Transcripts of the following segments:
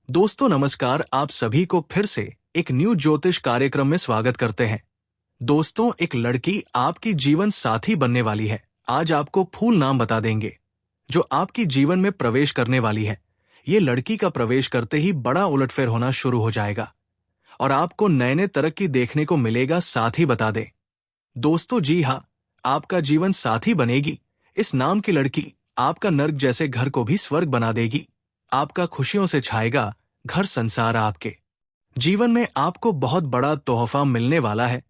दोस्तों नमस्कार, आप सभी को फिर से एक न्यू ज्योतिष कार्यक्रम में स्वागत करते हैं। दोस्तों, एक लड़की आपकी जीवन साथी बनने वाली है। आज आपको फूल नाम बता देंगे जो आपकी जीवन में प्रवेश करने वाली है। ये लड़की का प्रवेश करते ही बड़ा उलटफेर होना शुरू हो जाएगा और आपको नए नए तरक्की देखने को मिलेगा। साथ ही बता दें दोस्तों, जी हाँ, आपका जीवन साथी बनेगी। इस नाम की लड़की आपका नर्क जैसे घर को भी स्वर्ग बना देगी। आपका खुशियों से छाएगा घर संसार। आपके जीवन में आपको बहुत बड़ा तोहफा मिलने वाला है।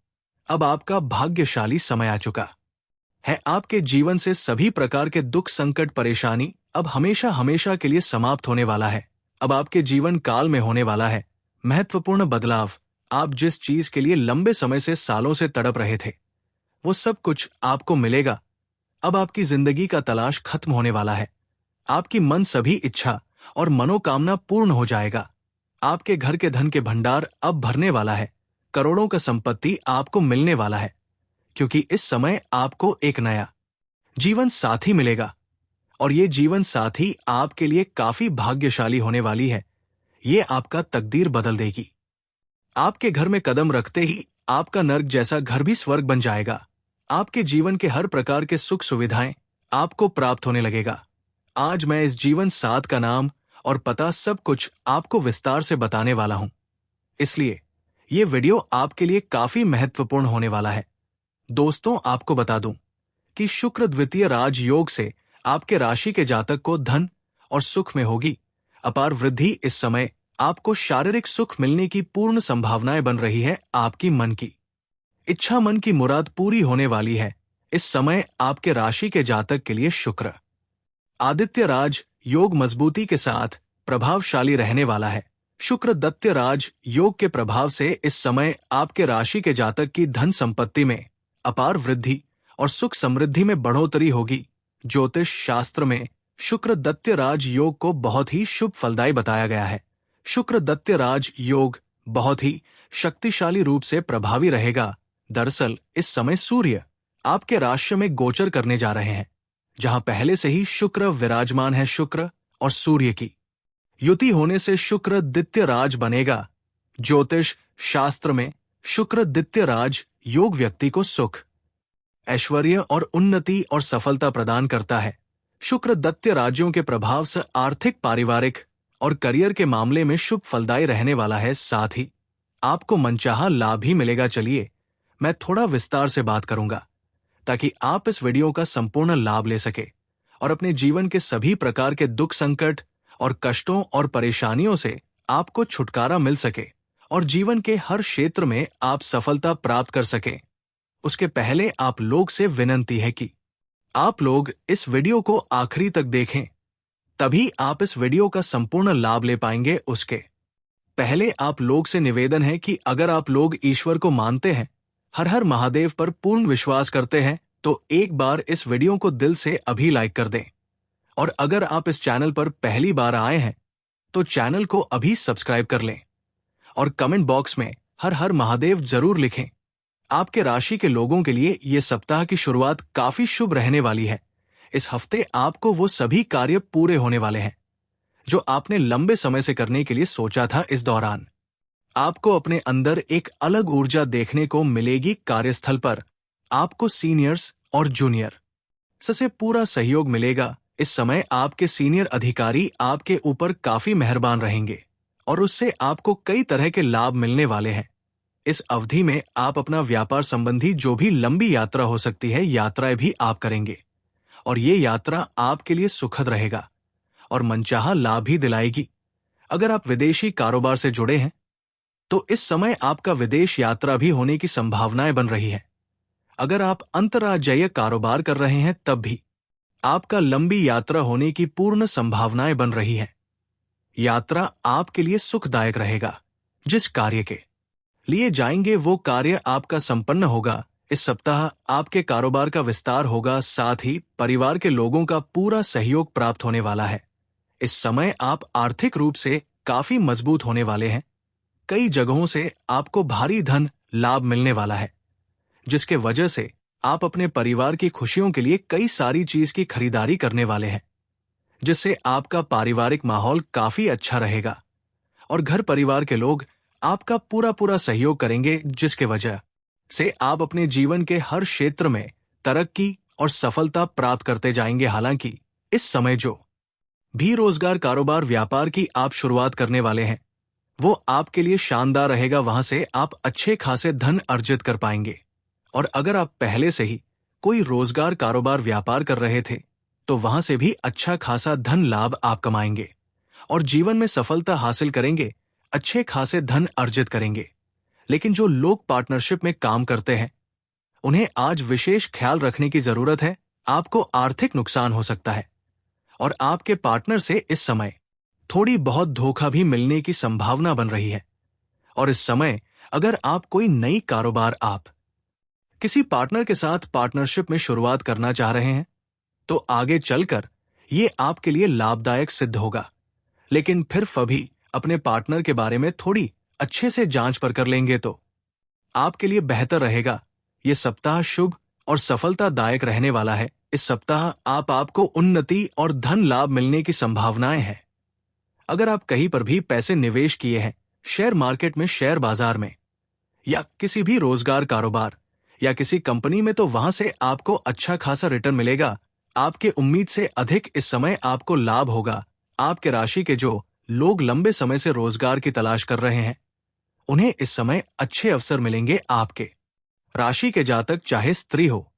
अब आपका भाग्यशाली समय आ चुका है। आपके जीवन से सभी प्रकार के दुख, संकट, परेशानी अब हमेशा हमेशा के लिए समाप्त होने वाला है। अब आपके जीवन काल में होने वाला है महत्वपूर्ण बदलाव। आप जिस चीज के लिए लंबे समय से, सालों से तड़प रहे थे, वो सब कुछ आपको मिलेगा। अब आपकी जिंदगी का तलाश खत्म होने वाला है। आपकी मन सभी इच्छा और मनोकामना पूर्ण हो जाएगा। आपके घर के धन के भंडार अब भरने वाला है। करोड़ों का संपत्ति आपको मिलने वाला है, क्योंकि इस समय आपको एक नया जीवन साथी मिलेगा और ये जीवन साथी आपके लिए काफी भाग्यशाली होने वाली है। ये आपका तकदीर बदल देगी। आपके घर में कदम रखते ही आपका नर्क जैसा घर भी स्वर्ग बन जाएगा। आपके जीवन के हर प्रकार के सुख सुविधाएं आपको प्राप्त होने लगेगा। आज मैं इस जीवन साथ का नाम और पता सब कुछ आपको विस्तार से बताने वाला हूं, इसलिए ये वीडियो आपके लिए काफी महत्वपूर्ण होने वाला है। दोस्तों, आपको बता दूं कि शुक्र द्वितीय राजयोग से आपके राशि के जातक को धन और सुख में होगी अपार वृद्धि। इस समय आपको शारीरिक सुख मिलने की पूर्ण संभावनाएं बन रही है। आपकी मन की इच्छा, मन की मुराद पूरी होने वाली है। इस समय आपके राशि के जातक के लिए शुक्र आदित्य राज योग मजबूती के साथ प्रभावशाली रहने वाला है। शुक्र दैत्य राज योग के प्रभाव से इस समय आपके राशि के जातक की धन संपत्ति में अपार वृद्धि और सुख समृद्धि में बढ़ोतरी होगी। ज्योतिष शास्त्र में शुक्र दैत्य राज योग को बहुत ही शुभ फलदायी बताया गया है। शुक्र दैत्य राज योग बहुत ही शक्तिशाली रूप से प्रभावी रहेगा। दरअसल इस समय सूर्य आपके राशि में गोचर करने जा रहे हैं, जहां पहले से ही शुक्र विराजमान है। शुक्र और सूर्य की युति होने से शुक्र दित्य राज बनेगा। ज्योतिष शास्त्र में शुक्र दित्य राज योग व्यक्ति को सुख, ऐश्वर्य और उन्नति और सफलता प्रदान करता है। शुक्र दैत्य राज्यों के प्रभाव से आर्थिक, पारिवारिक और करियर के मामले में शुभ फलदायी रहने वाला है। साथ ही आपको मनचाहा लाभ ही मिलेगा। चलिए मैं थोड़ा विस्तार से बात करूंगा ताकि आप इस वीडियो का संपूर्ण लाभ ले सके और अपने जीवन के सभी प्रकार के दुख, संकट और कष्टों और परेशानियों से आपको छुटकारा मिल सके और जीवन के हर क्षेत्र में आप सफलता प्राप्त कर सकें। उसके पहले आप लोग से विनंती है कि आप लोग इस वीडियो को आखिरी तक देखें, तभी आप इस वीडियो का संपूर्ण लाभ ले पाएंगे। उसके पहले आप लोग से निवेदन है कि अगर आप लोग ईश्वर को मानते हैं, हर हर महादेव पर पूर्ण विश्वास करते हैं, तो एक बार इस वीडियो को दिल से अभी लाइक कर दें। और अगर आप इस चैनल पर पहली बार आए हैं तो चैनल को अभी सब्सक्राइब कर लें और कमेंट बॉक्स में हर हर महादेव जरूर लिखें। आपके राशि के लोगों के लिए ये सप्ताह की शुरुआत काफी शुभ रहने वाली है। इस हफ्ते आपको वो सभी कार्य पूरे होने वाले हैं जो आपने लंबे समय से करने के लिए सोचा था। इस दौरान आपको अपने अंदर एक अलग ऊर्जा देखने को मिलेगी। कार्यस्थल पर आपको सीनियर्स और जूनियर से पूरा सहयोग मिलेगा। इस समय आपके सीनियर अधिकारी आपके ऊपर काफी मेहरबान रहेंगे और उससे आपको कई तरह के लाभ मिलने वाले हैं। इस अवधि में आप अपना व्यापार संबंधी जो भी लंबी यात्रा हो सकती है, यात्राएं भी आप करेंगे और ये यात्रा आपके लिए सुखद रहेगा और मनचाहा लाभ भी दिलाएगी। अगर आप विदेशी कारोबार से जुड़े हैं तो इस समय आपका विदेश यात्रा भी होने की संभावनाएं बन रही है। अगर आप अंतर्राज्यीय कारोबार कर रहे हैं तब भी आपका लंबी यात्रा होने की पूर्ण संभावनाएं बन रही है। यात्रा आपके लिए सुखदायक रहेगा। जिस कार्य के लिए जाएंगे वो कार्य आपका संपन्न होगा। इस सप्ताह आपके कारोबार का विस्तार होगा। साथ ही परिवार के लोगों का पूरा सहयोग प्राप्त होने वाला है। इस समय आप आर्थिक रूप से काफी मजबूत होने वाले हैं। कई जगहों से आपको भारी धन लाभ मिलने वाला है, जिसके वजह से आप अपने परिवार की खुशियों के लिए कई सारी चीज की खरीदारी करने वाले हैं, जिससे आपका पारिवारिक माहौल काफी अच्छा रहेगा। और घर परिवार के लोग आपका पूरा पूरा सहयोग करेंगे, जिसके वजह से आप अपने जीवन के हर क्षेत्र में तरक्की और सफलता प्राप्त करते जाएंगे। हालांकि इस समय जो भी रोजगार, कारोबार, व्यापार की आप शुरुआत करने वाले हैं, वो आपके लिए शानदार रहेगा। वहां से आप अच्छे खासे धन अर्जित कर पाएंगे। और अगर आप पहले से ही कोई रोजगार, कारोबार, व्यापार कर रहे थे, तो वहां से भी अच्छा खासा धन लाभ आप कमाएंगे और जीवन में सफलता हासिल करेंगे, अच्छे खासे धन अर्जित करेंगे। लेकिन जो लोग पार्टनरशिप में काम करते हैं, उन्हें आज विशेष ख्याल रखने की जरूरत है। आपको आर्थिक नुकसान हो सकता है और आपके पार्टनर से इस समय थोड़ी बहुत धोखा भी मिलने की संभावना बन रही है। और इस समय अगर आप कोई नई कारोबार, आप किसी पार्टनर के साथ पार्टनरशिप में शुरुआत करना चाह रहे हैं, तो आगे चलकर ये आपके लिए लाभदायक सिद्ध होगा। लेकिन फिर भी अपने पार्टनर के बारे में थोड़ी अच्छे से जांच पर कर लेंगे तो आपके लिए बेहतर रहेगा। ये सप्ताह शुभ और सफलतादायक रहने वाला है। इस सप्ताह आपको उन्नति और धन लाभ मिलने की संभावनाएं हैं। अगर आप कहीं पर भी पैसे निवेश किए हैं, शेयर मार्केट में, शेयर बाजार में, या किसी भी रोजगार, कारोबार या किसी कंपनी में, तो वहां से आपको अच्छा खासा रिटर्न मिलेगा। आपके उम्मीद से अधिक इस समय आपको लाभ होगा। आपके राशि के जो लोग लंबे समय से रोजगार की तलाश कर रहे हैं, उन्हें इस समय अच्छे अवसर मिलेंगे। आपके राशि के जातक, चाहे स्त्री हो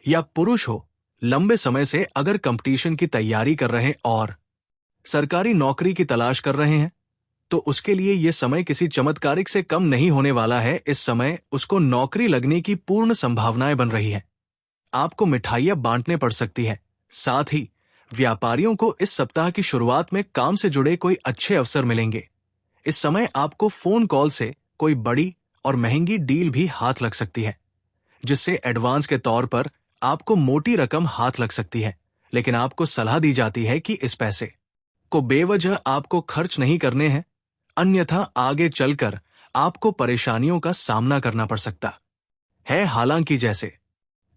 या पुरुष हो, लंबे समय से अगर कंपटीशन की तैयारी कर रहे हैं और सरकारी नौकरी की तलाश कर रहे हैं, तो उसके लिए यह समय किसी चमत्कारिक से कम नहीं होने वाला है। इस समय उसको नौकरी लगने की पूर्ण संभावनाएं बन रही है। आपको मिठाइयां बांटने पड़ सकती है। साथ ही व्यापारियों को इस सप्ताह की शुरुआत में काम से जुड़े कोई अच्छे अवसर मिलेंगे। इस समय आपको फोन कॉल से कोई बड़ी और महंगी डील भी हाथ लग सकती है, जिससे एडवांस के तौर पर आपको मोटी रकम हाथ लग सकती है। लेकिन आपको सलाह दी जाती है कि इस पैसे को बेवजह आपको खर्च नहीं करने हैं, अन्यथा आगे चलकर आपको परेशानियों का सामना करना पड़ सकता है। हालांकि जैसे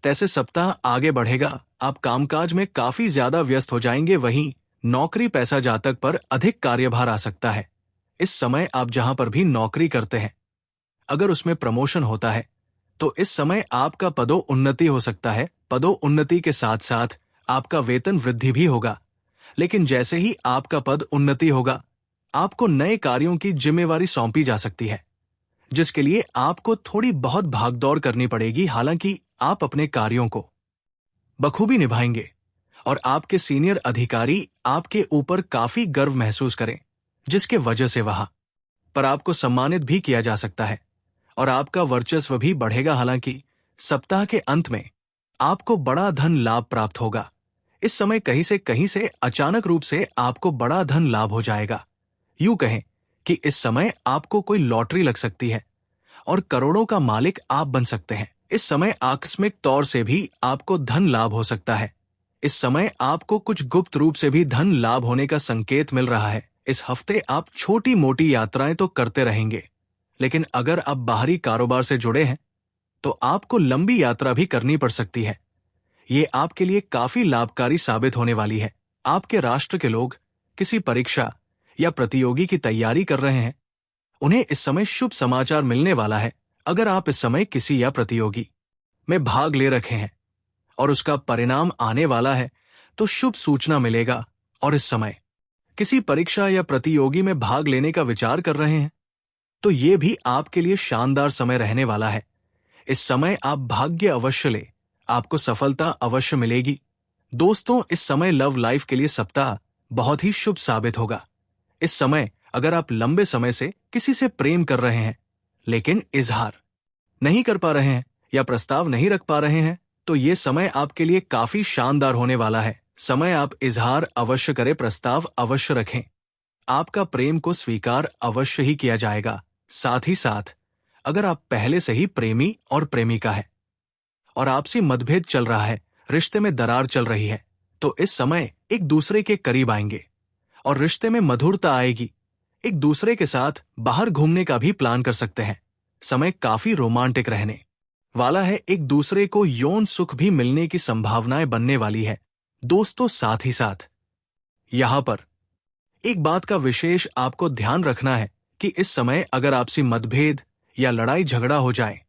तैसे सप्ताह आगे बढ़ेगा, आप कामकाज में काफी ज्यादा व्यस्त हो जाएंगे। वहीं नौकरी पेशा जातक पर अधिक कार्यभार आ सकता है। इस समय आप जहां पर भी नौकरी करते हैं, अगर उसमें प्रमोशन होता है, तो इस समय आपका पदोन्नति हो सकता है। पदोन्नति के साथ साथ आपका वेतन वृद्धि भी होगा। लेकिन जैसे ही आपका पद उन्नति होगा, आपको नए कार्यों की जिम्मेवारी सौंपी जा सकती है, जिसके लिए आपको थोड़ी बहुत भागदौड़ करनी पड़ेगी। हालांकि आप अपने कार्यों को बखूबी निभाएंगे और आपके सीनियर अधिकारी आपके ऊपर काफी गर्व महसूस करें, जिसके वजह से वहां पर आपको सम्मानित भी किया जा सकता है और आपका वर्चस्व भी बढ़ेगा। हालांकि सप्ताह के अंत में आपको बड़ा धन लाभ प्राप्त होगा। इस समय कहीं से अचानक रूप से आपको बड़ा धन लाभ हो जाएगा। यूं कहें कि इस समय आपको कोई लॉटरी लग सकती है और करोड़ों का मालिक आप बन सकते हैं। इस समय आकस्मिक तौर से भी आपको धन लाभ हो सकता है। इस समय आपको कुछ गुप्त रूप से भी धन लाभ होने का संकेत मिल रहा है। इस हफ्ते आप छोटी मोटी यात्राएं तो करते रहेंगे, लेकिन अगर आप बाहरी कारोबार से जुड़े हैं, तो आपको लंबी यात्रा भी करनी पड़ सकती है। ये आपके लिए काफी लाभकारी साबित होने वाली है। आपके राष्ट्र के लोग किसी परीक्षा या प्रतियोगी की तैयारी कर रहे हैं, उन्हें इस समय शुभ समाचार मिलने वाला है। अगर आप इस समय किसी या प्रतियोगी में भाग ले रखे हैं और उसका परिणाम आने वाला है, तो शुभ सूचना मिलेगा। और इस समय किसी परीक्षा या प्रतियोगी में भाग लेने का विचार कर रहे हैं, तो ये भी आपके लिए शानदार समय रहने वाला है। इस समय आप भाग्य अवश्य ले, आपको सफलता अवश्य मिलेगी। दोस्तों, इस समय लव लाइफ के लिए सप्ताह बहुत ही शुभ साबित होगा। इस समय अगर आप लंबे समय से किसी से प्रेम कर रहे हैं, लेकिन इजहार नहीं कर पा रहे हैं या प्रस्ताव नहीं रख पा रहे हैं, तो ये समय आपके लिए काफी शानदार होने वाला है। समय आप इजहार अवश्य करें, प्रस्ताव अवश्य रखें। आपका प्रेम को स्वीकार अवश्य ही किया जाएगा। साथ ही साथ अगर आप पहले से ही प्रेमी और प्रेमिका है और आपसी मतभेद चल रहा है, रिश्ते में दरार चल रही है, तो इस समय एक दूसरे के करीब आएंगे और रिश्ते में मधुरता आएगी। एक दूसरे के साथ बाहर घूमने का भी प्लान कर सकते हैं। समय काफी रोमांटिक रहने वाला है। एक दूसरे को यौन सुख भी मिलने की संभावनाएं बनने वाली है। दोस्तों, साथ ही साथ यहां पर एक बात का विशेष आपको ध्यान रखना है कि इस समय अगर आपसी मतभेद या लड़ाई झगड़ा हो जाए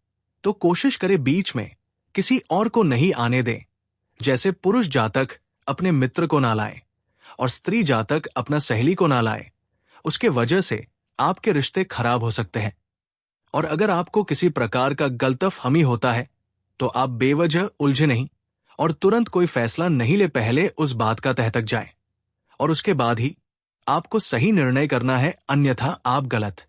तो कोशिश करें बीच में किसी और को नहीं आने दें। जैसे पुरुष जातक अपने मित्र को ना लाए और स्त्री जातक अपना सहेली को ना लाए। उसके वजह से आपके रिश्ते खराब हो सकते हैं। और अगर आपको किसी प्रकार का गलतफहमी होता है तो आप बेवजह उलझे नहीं और तुरंत कोई फैसला नहीं ले, पहले उस बात का तह तक जाए और उसके बाद ही आपको सही निर्णय करना है, अन्यथा आप गलत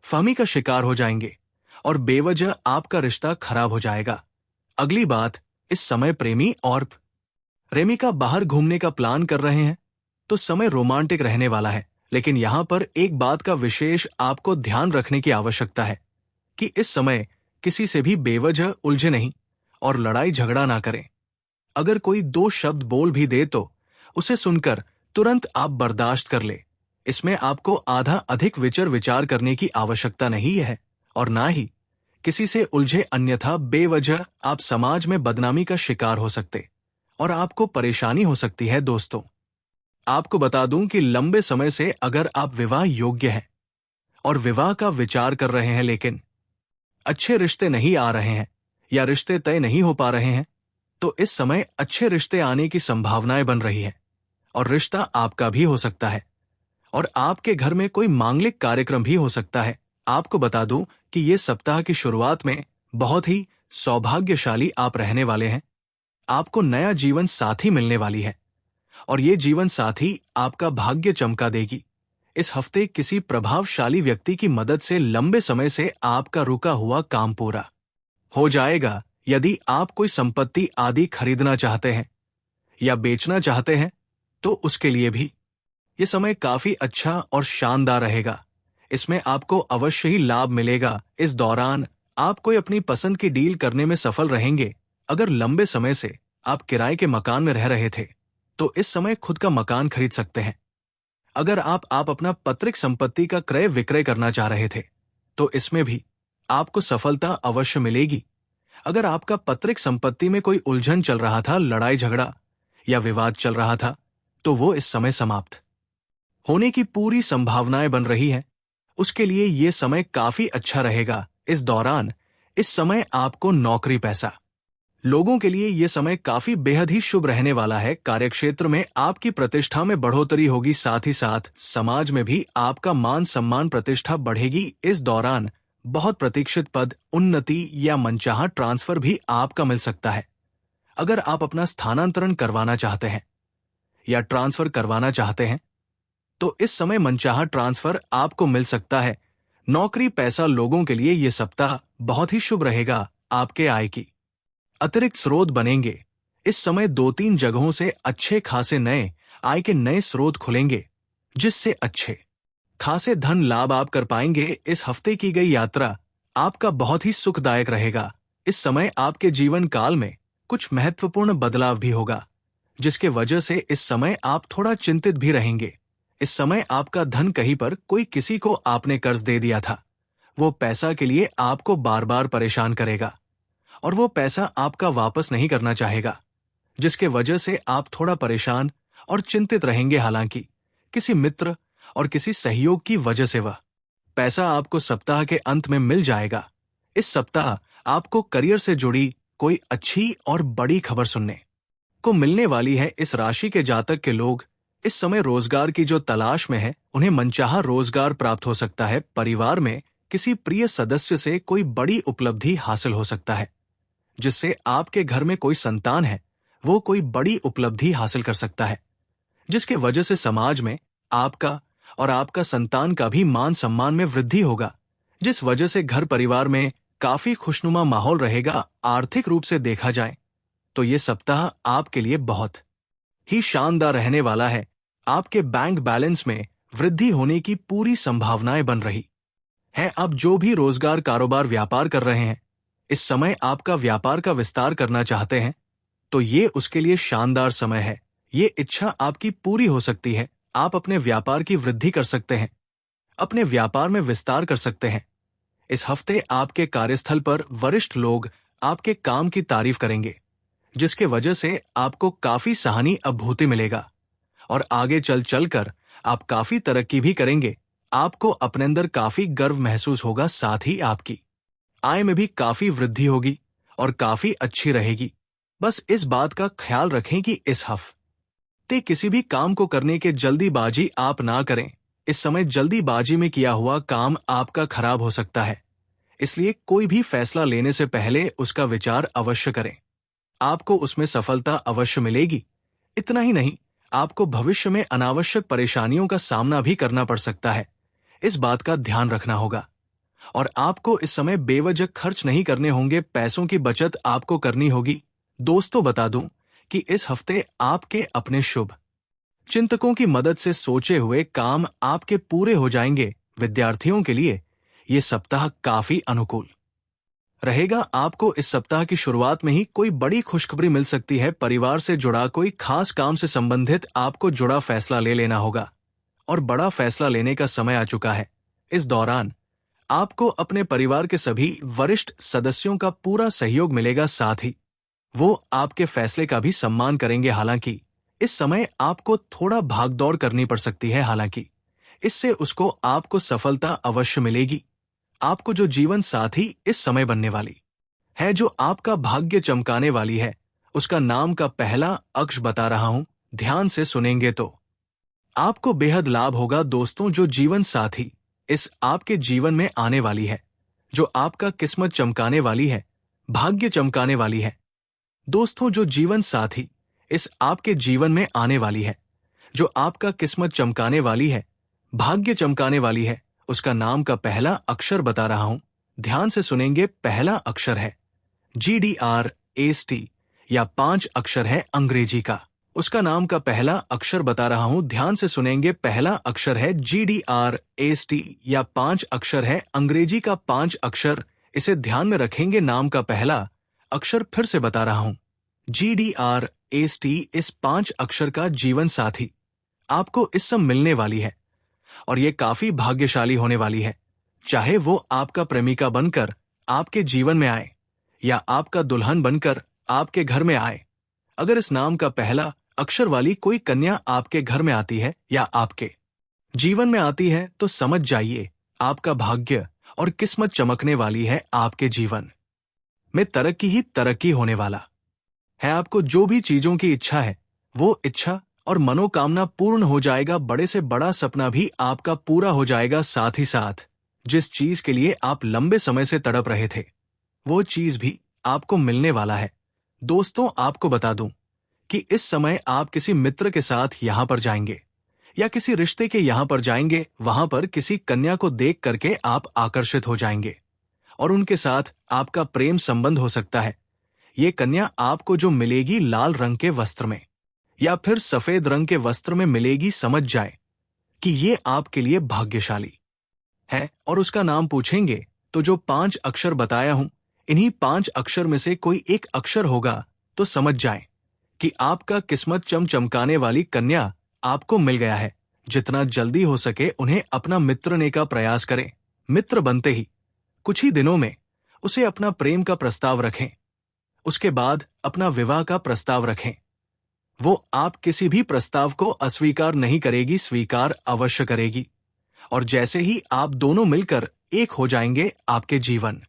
फहमी का शिकार हो जाएंगे और बेवजह आपका रिश्ता खराब हो जाएगा। अगली बात, इस समय प्रेमी और प्रेमिका बाहर घूमने का प्लान कर रहे हैं तो समय रोमांटिक रहने वाला है। लेकिन यहां पर एक बात का विशेष आपको ध्यान रखने की आवश्यकता है कि इस समय किसी से भी बेवजह उलझे नहीं और लड़ाई झगड़ा ना करें। अगर कोई दो शब्द बोल भी दे तो उसे सुनकर तुरंत आप बर्दाश्त कर ले। इसमें आपको आधा अधिक विचार करने की आवश्यकता नहीं है और ना ही किसी से उलझे, अन्यथा बेवजह आप समाज में बदनामी का शिकार हो सकते और आपको परेशानी हो सकती है। दोस्तों, आपको बता दूं कि लंबे समय से अगर आप विवाह योग्य हैं और विवाह का विचार कर रहे हैं लेकिन अच्छे रिश्ते नहीं आ रहे हैं या रिश्ते तय नहीं हो पा रहे हैं, तो इस समय अच्छे रिश्ते आने की संभावनाएं बन रही है और रिश्ता आपका भी हो सकता है और आपके घर में कोई मांगलिक कार्यक्रम भी हो सकता है। आपको बता दूं कि ये सप्ताह की शुरुआत में बहुत ही सौभाग्यशाली आप रहने वाले हैं। आपको नया जीवन साथी मिलने वाली है और ये जीवन साथी आपका भाग्य चमका देगी। इस हफ्ते किसी प्रभावशाली व्यक्ति की मदद से लंबे समय से आपका रुका हुआ काम पूरा हो जाएगा। यदि आप कोई संपत्ति आदि खरीदना चाहते हैं या बेचना चाहते हैं तो उसके लिए भी ये समय काफी अच्छा और शानदार रहेगा। इसमें आपको अवश्य ही लाभ मिलेगा। इस दौरान आप कोई अपनी पसंद की डील करने में सफल रहेंगे। अगर लंबे समय से आप किराए के मकान में रह रहे थे तो इस समय खुद का मकान खरीद सकते हैं। अगर आप अपना पैतृक संपत्ति का क्रय विक्रय करना चाह रहे थे तो इसमें भी आपको सफलता अवश्य मिलेगी। अगर आपका पैतृक संपत्ति में कोई उलझन चल रहा था, लड़ाई झगड़ा या विवाद चल रहा था, तो वो इस समय समाप्त होने की पूरी संभावनाएं बन रही हैं। उसके लिए ये समय काफी अच्छा रहेगा। इस दौरान इस समय आपको नौकरी पैसा लोगों के लिए ये समय काफी बेहद ही शुभ रहने वाला है। कार्यक्षेत्र में आपकी प्रतिष्ठा में बढ़ोतरी होगी, साथ ही साथ समाज में भी आपका मान सम्मान प्रतिष्ठा बढ़ेगी। इस दौरान बहुत प्रतीक्षित पद, उन्नति या मनचाहा ट्रांसफर भी आपका मिल सकता है। अगर आप अपना स्थानांतरण करवाना चाहते हैं या ट्रांसफर करवाना चाहते हैं तो इस समय मनचाहा ट्रांसफर आपको मिल सकता है। नौकरी पैसा लोगों के लिए ये सप्ताह बहुत ही शुभ रहेगा। आपके आय की अतिरिक्त स्रोत बनेंगे। इस समय 2-3 जगहों से अच्छे खासे नए आय के नए स्रोत खुलेंगे जिससे अच्छे खासे धन लाभ आप कर पाएंगे। इस हफ्ते की गई यात्रा आपका बहुत ही सुखदायक रहेगा। इस समय आपके जीवन काल में कुछ महत्वपूर्ण बदलाव भी होगा जिसके वजह से इस समय आप थोड़ा चिंतित भी रहेंगे। इस समय आपका धन कहीं पर कोई किसी को आपने कर्ज दे दिया था, वो पैसा के लिए आपको बार बार परेशान करेगा और वो पैसा आपका वापस नहीं करना चाहेगा, जिसके वजह से आप थोड़ा परेशान और चिंतित रहेंगे। हालांकि किसी मित्र और किसी सहयोग की वजह से वह पैसा आपको सप्ताह के अंत में मिल जाएगा। इस सप्ताह आपको करियर से जुड़ी कोई अच्छी और बड़ी खबर सुनने को मिलने वाली है। इस राशि के जातक के लोग इस समय रोजगार की जो तलाश में है, उन्हें मनचाहा रोजगार प्राप्त हो सकता है। परिवार में किसी प्रिय सदस्य से कोई बड़ी उपलब्धि हासिल हो सकता है, जिससे आपके घर में कोई संतान है वो कोई बड़ी उपलब्धि हासिल कर सकता है, जिसके वजह से समाज में आपका और आपका संतान का भी मान सम्मान में वृद्धि होगा, जिस वजह से घर परिवार में काफी खुशनुमा माहौल रहेगा। आर्थिक रूप से देखा जाए तो ये सप्ताह आपके लिए बहुत ही शानदार रहने वाला है। आपके बैंक बैलेंस में वृद्धि होने की पूरी संभावनाएं बन रही हैं। अब जो भी रोजगार, कारोबार, व्यापार कर रहे हैं, इस समय आपका व्यापार का विस्तार करना चाहते हैं तो ये उसके लिए शानदार समय है। ये इच्छा आपकी पूरी हो सकती है। आप अपने व्यापार की वृद्धि कर सकते हैं, अपने व्यापार में विस्तार कर सकते हैं। इस हफ्ते आपके कार्यस्थल पर वरिष्ठ लोग आपके काम की तारीफ करेंगे, जिसके वजह से आपको काफी सहानुभूति मिलेगा और आगे चल कर आप काफी तरक्की भी करेंगे। आपको अपने अंदर काफी गर्व महसूस होगा, साथ ही आपकी आय में भी काफी वृद्धि होगी और काफी अच्छी रहेगी। बस इस बात का ख्याल रखें कि इस हफ्ते किसी भी काम को करने के जल्दीबाजी आप ना करें। इस समय जल्दीबाजी में किया हुआ काम आपका खराब हो सकता है, इसलिए कोई भी फैसला लेने से पहले उसका विचार अवश्य करें। आपको उसमें सफलता अवश्य मिलेगी। इतना ही नहीं, आपको भविष्य में अनावश्यक परेशानियों का सामना भी करना पड़ सकता है। इस बात का ध्यान रखना होगा। और आपको इस समय बेवजह खर्च नहीं करने होंगे, पैसों की बचत आपको करनी होगी। दोस्तों, बता दूं कि इस हफ्ते आपके अपने शुभ चिंतकों की मदद से सोचे हुए काम आपके पूरे हो जाएंगे। विद्यार्थियों के लिए ये सप्ताह काफी अनुकूल रहेगा। आपको इस सप्ताह की शुरुआत में ही कोई बड़ी खुशखबरी मिल सकती है। परिवार से जुड़ा कोई खास काम से संबंधित आपको जुड़ा फैसला ले लेना होगा और बड़ा फैसला लेने का समय आ चुका है। इस दौरान आपको अपने परिवार के सभी वरिष्ठ सदस्यों का पूरा सहयोग मिलेगा, साथ ही वो आपके फैसले का भी सम्मान करेंगे। हालांकि इस समय आपको थोड़ा भागदौड़ करनी पड़ सकती है, हालांकि इससे उसको आपको सफलता अवश्य मिलेगी। आपको जो जीवन साथी इस समय बनने वाली है, जो आपका भाग्य चमकाने वाली है, उसका नाम का पहला अक्षर बता रहा हूं। ध्यान से सुनेंगे तो आपको बेहद लाभ होगा। दोस्तों, जो जीवन साथी इस आपके जीवन में आने वाली है, जो आपका किस्मत चमकाने वाली है, भाग्य चमकाने वाली है। दोस्तों, जो जीवन साथी इस आपके जीवन में आने वाली है, जो आपका किस्मत चमकाने वाली है, भाग्य चमकाने वाली है, उसका नाम का पहला अक्षर बता रहा हूं। ध्यान से सुनेंगे। पहला अक्षर है GDRST या 5 अक्षर है अंग्रेजी का। उसका नाम का पहला अक्षर बता रहा हूं। ध्यान से सुनेंगे। पहला अक्षर है GDRST या 5 अक्षर है अंग्रेजी का 5 अक्षर। इसे ध्यान में रखेंगे। नाम का पहला अक्षर फिर से बता रहा हूं, GDRST। इस 5 अक्षर का जीवन साथी आपको इस समय मिलने वाली है और ये काफी भाग्यशाली होने वाली है। चाहे वो आपका प्रेमिका बनकर आपके जीवन में आए या आपका दुल्हन बनकर आपके घर में आए। अगर इस नाम का पहला अक्षर वाली कोई कन्या आपके घर में आती है या आपके जीवन में आती है, तो समझ जाइए आपका भाग्य और किस्मत चमकने वाली है। आपके जीवन में तरक्की ही तरक्की होने वाला है। आपको जो भी चीजों की इच्छा है, वो इच्छा और मनोकामना पूर्ण हो जाएगा। बड़े से बड़ा सपना भी आपका पूरा हो जाएगा। साथ ही साथ जिस चीज के लिए आप लंबे समय से तड़प रहे थे, वो चीज भी आपको मिलने वाला है। दोस्तों, आपको बता दूं कि इस समय आप किसी मित्र के साथ यहां पर जाएंगे या किसी रिश्ते के यहां पर जाएंगे। वहां पर किसी कन्या को देख करके आप आकर्षित हो जाएंगे और उनके साथ आपका प्रेम संबंध हो सकता है। ये कन्या आपको जो मिलेगी, लाल रंग के वस्त्र में या फिर सफेद रंग के वस्त्र में मिलेगी। समझ जाए कि ये आपके लिए भाग्यशाली है। और उसका नाम पूछेंगे तो जो 5 अक्षर बताया हूं, इन्हीं 5 अक्षर में से कोई एक अक्षर होगा, तो समझ जाए कि आपका किस्मत चमकाने वाली कन्या आपको मिल गया है। जितना जल्दी हो सके उन्हें अपना मित्र ने का प्रयास करें। मित्र बनते ही कुछ ही दिनों में उसे अपना प्रेम का प्रस्ताव रखें। उसके बाद अपना विवाह का प्रस्ताव रखें। वो आप किसी भी प्रस्ताव को अस्वीकार नहीं करेगी, स्वीकार अवश्य करेगी। और जैसे ही आप दोनों मिलकर एक हो जाएंगे, आपके जीवन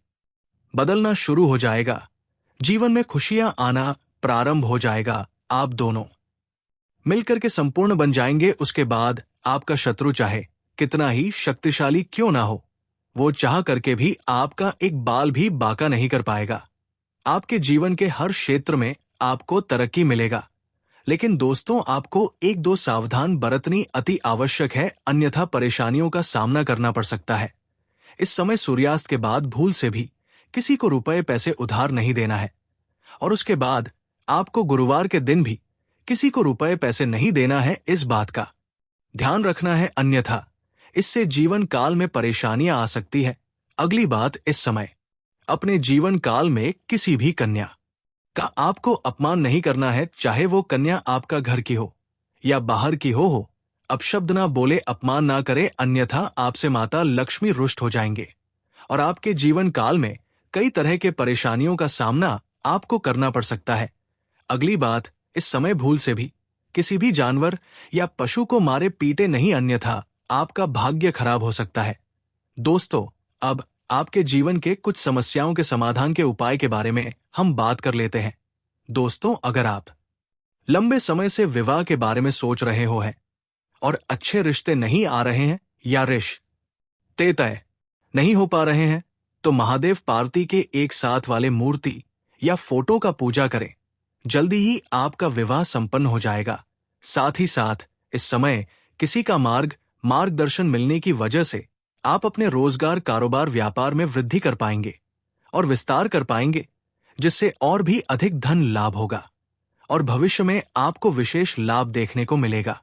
बदलना शुरू हो जाएगा। जीवन में खुशियां आना प्रारंभ हो जाएगा। आप दोनों मिलकर के संपूर्ण बन जाएंगे। उसके बाद आपका शत्रु चाहे कितना ही शक्तिशाली क्यों ना हो, वो चाह करके भी आपका एक बाल भी बांका नहीं कर पाएगा। आपके जीवन के हर क्षेत्र में आपको तरक्की मिलेगा। लेकिन दोस्तों, आपको 1-2 सावधान बरतनी अति आवश्यक है, अन्यथा परेशानियों का सामना करना पड़ सकता है। इस समय सूर्यास्त के बाद भूल से भी किसी को रुपए पैसे उधार नहीं देना है। और उसके बाद आपको गुरुवार के दिन भी किसी को रुपए पैसे नहीं देना है। इस बात का ध्यान रखना है, अन्यथा इससे जीवन काल में परेशानियां आ सकती है। अगली बात, इस समय अपने जीवन काल में किसी भी कन्या का आपको अपमान नहीं करना है, चाहे वो कन्या आपका घर की हो या बाहर की हो। अपशब्द ना बोले, अपमान ना करे, अन्यथा आपसे माता लक्ष्मी रुष्ट हो जाएंगे और आपके जीवन काल में कई तरह के परेशानियों का सामना आपको करना पड़ सकता है। अगली बात, इस समय भूल से भी किसी भी जानवर या पशु को मारे पीटे नहीं, अन्यथा आपका भाग्य खराब हो सकता है। दोस्तों, अब आपके जीवन के कुछ समस्याओं के समाधान के उपाय के बारे में हम बात कर लेते हैं। दोस्तों, अगर आप लंबे समय से विवाह के बारे में सोच रहे हो हैं और अच्छे रिश्ते नहीं आ रहे हैं या रिश्ते तय नहीं हो पा रहे हैं, तो महादेव पार्वती के एक साथ वाले मूर्ति या फोटो का पूजा करें। जल्दी ही आपका विवाह संपन्न हो जाएगा। साथ ही साथ इस समय किसी का मार्गदर्शन मिलने की वजह से आप अपने रोजगार, कारोबार, व्यापार में वृद्धि कर पाएंगे और विस्तार कर पाएंगे, जिससे और भी अधिक धन लाभ होगा और भविष्य में आपको विशेष लाभ देखने को मिलेगा।